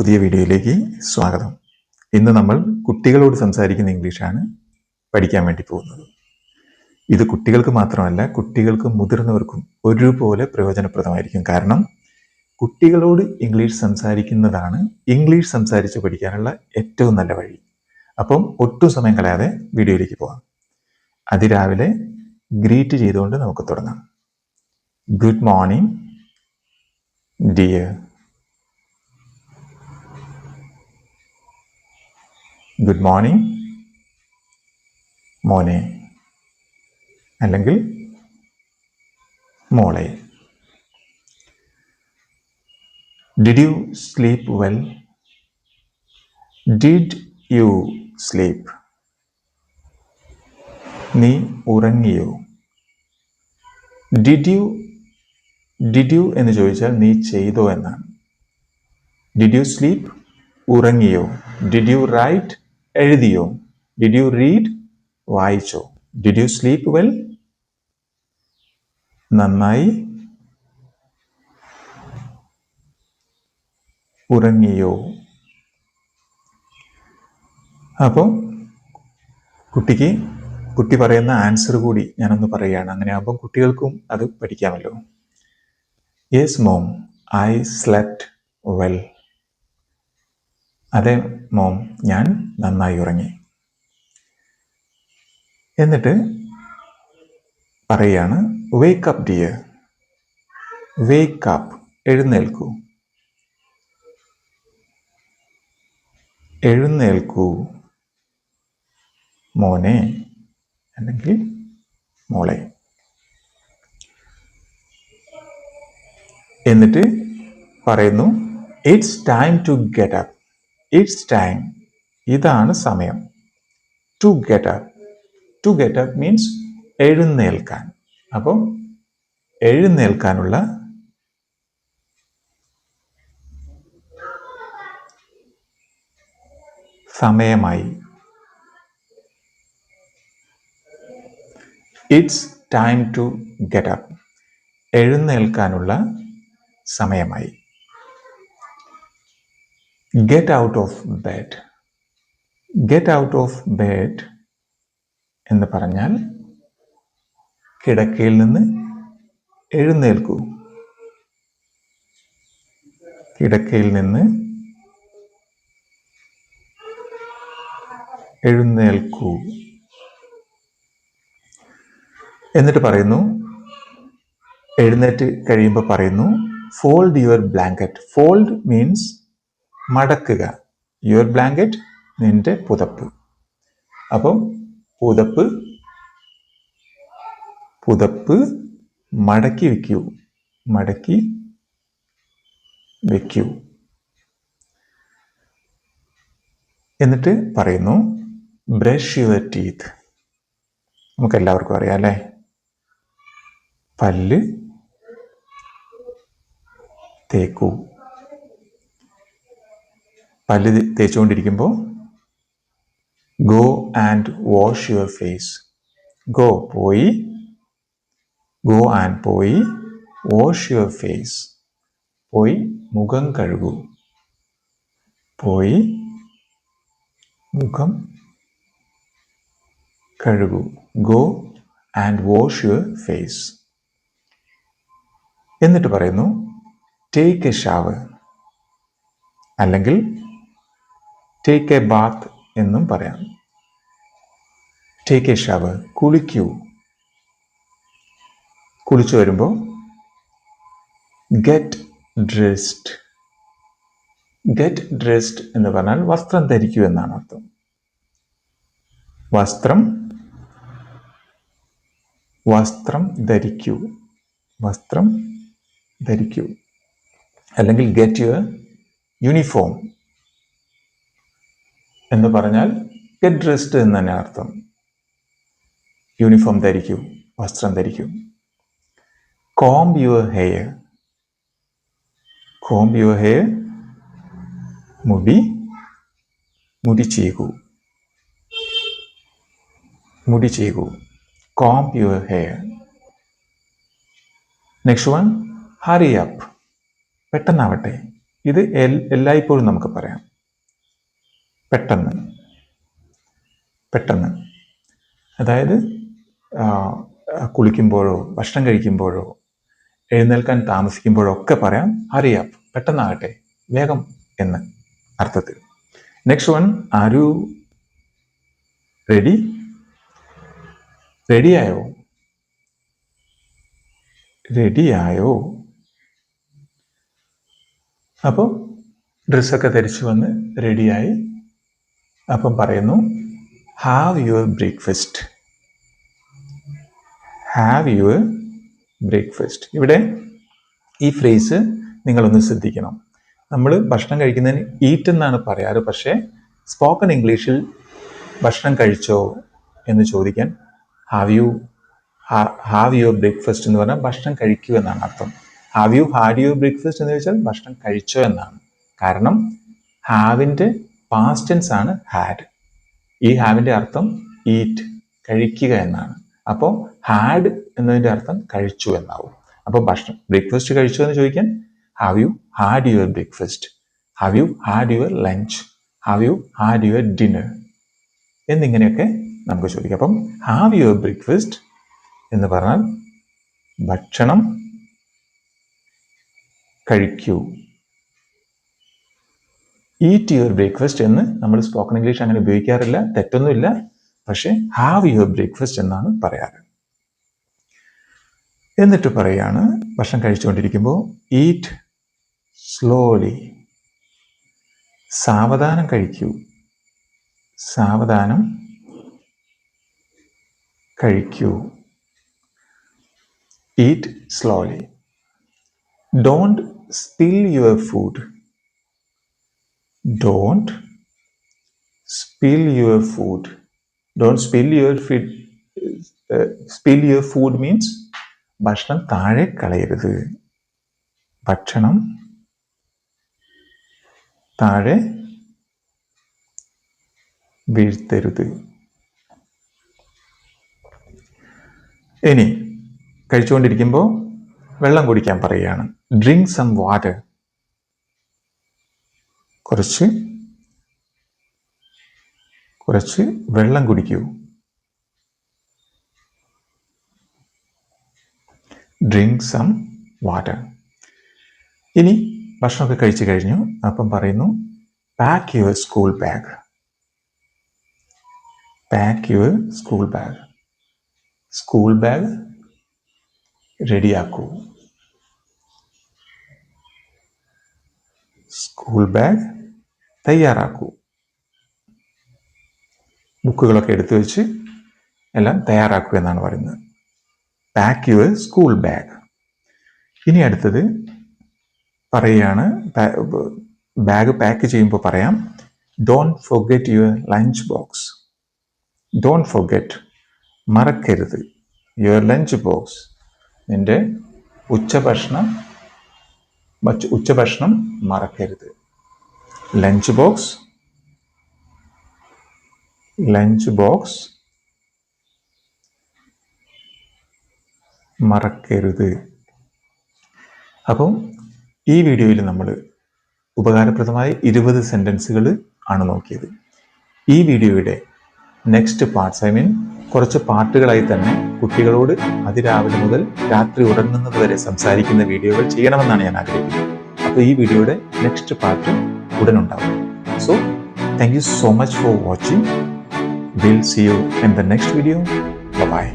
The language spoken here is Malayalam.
പുതിയ വീഡിയോയിലേക്ക് സ്വാഗതം. ഇന്ന് നമ്മൾ കുട്ടികളോട് സംസാരിക്കുന്ന ഇംഗ്ലീഷാണ് പഠിക്കാൻ വേണ്ടി പോകുന്നത്. ഇത് കുട്ടികൾക്ക് മാത്രമല്ല, കുട്ടികൾക്കും മുതിർന്നവർക്കും ഒരുപോലെ പ്രയോജനപ്രദമായിരിക്കും. കാരണം കുട്ടികളോട് ഇംഗ്ലീഷ് സംസാരിക്കുന്നതാണ് ഇംഗ്ലീഷ് സംസാരിച്ച് പഠിക്കാനുള്ള ഏറ്റവും നല്ല വഴി. അപ്പം ഒട്ടും സമയം കളയാതെ വീഡിയോയിലേക്ക് പോകാം. അതിരാവിലെ ഗ്രീറ്റ് ചെയ്തുകൊണ്ട് നമുക്ക് തുടങ്ങാം. Good morning dear. Good morning മോനെ അല്ലെങ്കിൽ മോളെ. Did you sleep well? Did you sleep? നീ ഉറങ്ങിയോ? ഡിഡ് യു എന്ന് ചോദിച്ചാൽ നീ ചെയ്തോ എന്നാണ്. Did you sleep? ഉറങ്ങിയോ? Did you write? എഴുതിയോ? Did you read? വായിച്ചോ? Did you sleep well? നന്നായി ഉറങ്ങിയോ? അപ്പോൾ കുട്ടി പറയുന്ന ആൻസർ കൂടി ഞാനൊന്ന് പറയുകയാണ്. അങ്ങനെ ആകുമ്പോൾ കുട്ടികൾക്കും അത് പഠിക്കാമല്ലോ. Yes mom, I slept well. അതെ മോം, ഞാൻ നന്നായി ഉറങ്ങി. എന്നിട്ട് പറയാണ് wake up dear. Wake up, എഴുന്നേൽക്കൂ. എഴുന്നേൽക്കൂ മോനെ അല്ലെങ്കിൽ മോളെ. എന്നിട്ട് പറയുന്നു it's time to get up. It's time, ഇതാണ് സമയം. To get up. To get up means എഴുന്നേൽക്കാൻ. അപ്പം എഴുന്നേൽക്കാനുള്ള സമയമായി. It's time to get up, എഴുന്നേൽക്കാനുള്ള സമയമായി. Get out of bed. Get out of bed എന്ന് പറഞ്ഞാൽ കിടക്കയിൽ നിന്ന് എഴുന്നേൽക്കൂ. കിടക്കയിൽ നിന്ന് എഴുന്നേൽക്കൂ. എന്നിട്ട് പറയുന്നു, എഴുന്നേറ്റ് കഴിയുമ്പോൾ പറയുന്നു fold your blanket. Fold means മടക്കുക. യുവർ ബ്ലാങ്കറ്റ്, നിന്റെ പുതപ്പ്. അപ്പം പുതപ്പ് മടക്കി വെക്കൂ. മടക്കി വെക്കൂ. എന്നിട്ട് പറയുന്നു ബ്രഷ് യുവർ ടീത്ത്. നമുക്ക് എല്ലാവർക്കും അറിയാം അല്ലേ? പല്ല് തേക്കൂ. പല്ല് തേച്ചുകൊണ്ടിരിക്കുമ്പോൾ go and wash your face. Go, പോയി. ഗോ ആൻഡ്, പോയി. വാഷ് യുവർ ഫേസ്, പോയി മുഖം കഴുകൂ. പോയി മുഖം കഴുകൂ. Go and wash your face. എന്നിട്ട് പറയുന്നു ടേക്ക് എ ഷവർ അല്ലെങ്കിൽ ടേക്ക് എ ബാത്ത് എന്നും പറയാം. ടേക്ക് എ ഷവർ, കുളിക്കൂ. കുളിച്ചു വരുമ്പോൾ ഗെറ്റ് ഡ്രസ്ഡ്. ഗെറ്റ് ഡ്രസ്ഡ് എന്ന് പറഞ്ഞാൽ വസ്ത്രം ധരിക്കൂ എന്നാണ് അർത്ഥം. വസ്ത്രം ധരിക്കൂ. വസ്ത്രം ധരിക്കൂ. അല്ലെങ്കിൽ ഗെറ്റ് യുവർ യൂണിഫോം എന്ന് പറഞ്ഞാൽ ഗെറ്റ് ഡ്രസ്ഡ് എന്ന് തന്നെ അർത്ഥം. യൂണിഫോം ധരിക്കൂ, വസ്ത്രം ധരിക്കൂ. Comb your hair. Comb your hair, മുടി ചീകൂ. മുടി ചീകൂ. Comb your hair. Next one, hurry up, പെട്ടെന്നാവട്ടെ. ഇത് എല്ലായ്പ്പോഴും നമുക്ക് പറയാം. പെട്ടെന്ന് പെട്ടെന്ന്, അതായത് കുളിക്കുമ്പോഴോ ഭക്ഷണം കഴിക്കുമ്പോഴോ എഴുന്നേൽക്കാൻ താമസിക്കുമ്പോഴോ ഒക്കെ പറയാം ഹറി അപ്പ്, പെട്ടെന്നാകട്ടെ, വേഗം എന്ന് അർത്ഥത്തിൽ. Next one, are you ready? റെഡിയായോ? റെഡിയായോ? അപ്പോൾ ഡ്രസ്സൊക്കെ ധരിച്ചു വന്ന് റെഡിയായി. അപ്പം പറയുന്നു have your breakfast. Have your breakfast. ഇവിടെ ഈ ഫ്രേസ് നിങ്ങളൊന്ന് ശ്രദ്ധിക്കണം. നമ്മൾ ഭക്ഷണം കഴിക്കുന്നതിന് ഈറ്റ് എന്നാണ് പറയാറ്. പക്ഷേ സ്പോക്കൺ ഇംഗ്ലീഷിൽ ഭക്ഷണം കഴിച്ചോ എന്ന് ചോദിക്കാൻ ഹാവ് യുവർ ബ്രേക്ക്ഫാസ്റ്റ് എന്ന് പറഞ്ഞാൽ ഭക്ഷണം കഴിക്കൂ എന്നാണ് അർത്ഥം. Have you had your breakfast എന്ന് ചോദിച്ചാൽ ഭക്ഷണം കഴിച്ചോ എന്നാണ്. കാരണം ഹാവിൻ്റെ പാസ്റ്റ് ടെൻസ് ആണ് ഹാഡ്. ഈ ഹാവിൻ്റെ അർത്ഥം ഈറ്റ്, കഴിക്കുക എന്നാണ്. അപ്പോൾ ഹാഡ് എന്നതിൻ്റെ അർത്ഥം കഴിച്ചു എന്നാവും. അപ്പോൾ ഭക്ഷണം ബ്രേക്ക്ഫാസ്റ്റ് കഴിച്ചോ എന്ന് ചോദിക്കാൻ have you had your breakfast, have you had your lunch, have you had your dinner എന്നിങ്ങനെയൊക്കെ നമുക്ക് ചോദിക്കാം. അപ്പം ഹാവ് യുവർ ബ്രേക്ക്ഫാസ്റ്റ് എന്ന് പറഞ്ഞാൽ ഭക്ഷണം കഴിക്കൂ. ഈറ്റ് യുവർ ബ്രേക്ക്ഫാസ്റ്റ് എന്ന് നമ്മൾ സ്പോക്കൺ ഇംഗ്ലീഷ് അങ്ങനെ ഉപയോഗിക്കാറില്ല, തെറ്റൊന്നുമില്ല. പക്ഷേ ഹാവ് യുവർ ബ്രേക്ക്ഫാസ്റ്റ് എന്നാണ് പറയാറ്. എന്നിട്ട് പറയാണ് ഭക്ഷണം കഴിച്ചുകൊണ്ടിരിക്കുമ്പോൾ ഈറ്റ് സ്ലോലി, സാവധാനം കഴിക്കൂ, സാവധാനം കഴിക്കൂ. Eat slowly. Don't spill your food. Don't spill your food. Don't spill your food. Spill your food means ഭക്ഷണം താഴെ കളയരുത്. ഭക്ഷണം താഴെ വീഴ്ത്തരുത്. ഇനി കഴിച്ചുകൊണ്ടിരിക്കുമ്പോൾ വെള്ളം കുടിക്കാൻ പറയുകയാണ്. Drink some water. കുറച്ച് വെള്ളം കുടിക്കൂ. Drink some water. ഇനി ഭക്ഷണമൊക്കെ കഴിച്ചു കഴിഞ്ഞു. അപ്പം പറയുന്നു pack your school bag. Pack your school bag. School bag റെഡിയാക്കൂ. സ്കൂൾ ബാഗ് തയ്യാറാക്കൂ. ബുക്കുകളൊക്കെ എടുത്തു വെച്ച് എല്ലാം തയ്യാറാക്കൂ എന്നാണ് പറയുന്നത്. Pack your school bag. ഇനി അടുത്തത് പറയുകയാണ്, ബാഗ് പാക്ക് ചെയ്യുമ്പോൾ പറയാം don't forget your lunch box. Don't forget, മറക്കരുത്. യുവർ ലഞ്ച് ബോക്സ്, നിന്റെ ഉച്ചഭക്ഷണം മറക്കരുത്. ലഞ്ച് ബോക്സ് മറക്കരുത്. അപ്പം ഈ വീഡിയോയിൽ നമ്മൾ ഉപകാരപ്രദമായ 20 സെൻറ്റൻസുകൾ ആണ് നോക്കിയത്. ഈ വീഡിയോയുടെ നെക്സ്റ്റ് പാർട്സ്, കുറച്ച് പാർട്ടുകളായി തന്നെ കുട്ടികളോട് അതിരാവിലെ മുതൽ രാത്രി ഉറങ്ങുന്നത് വരെ സംസാരിക്കുന്ന വീഡിയോകൾ ചെയ്യണമെന്നാണ് ഞാൻ ആഗ്രഹിക്കുന്നത്. അപ്പോൾ ഈ വീഡിയോയുടെ നെക്സ്റ്റ് പാർട്ട് ഉടനുണ്ടാവും. So thank you so much for watching. We'll see you in the next video. Bye-bye.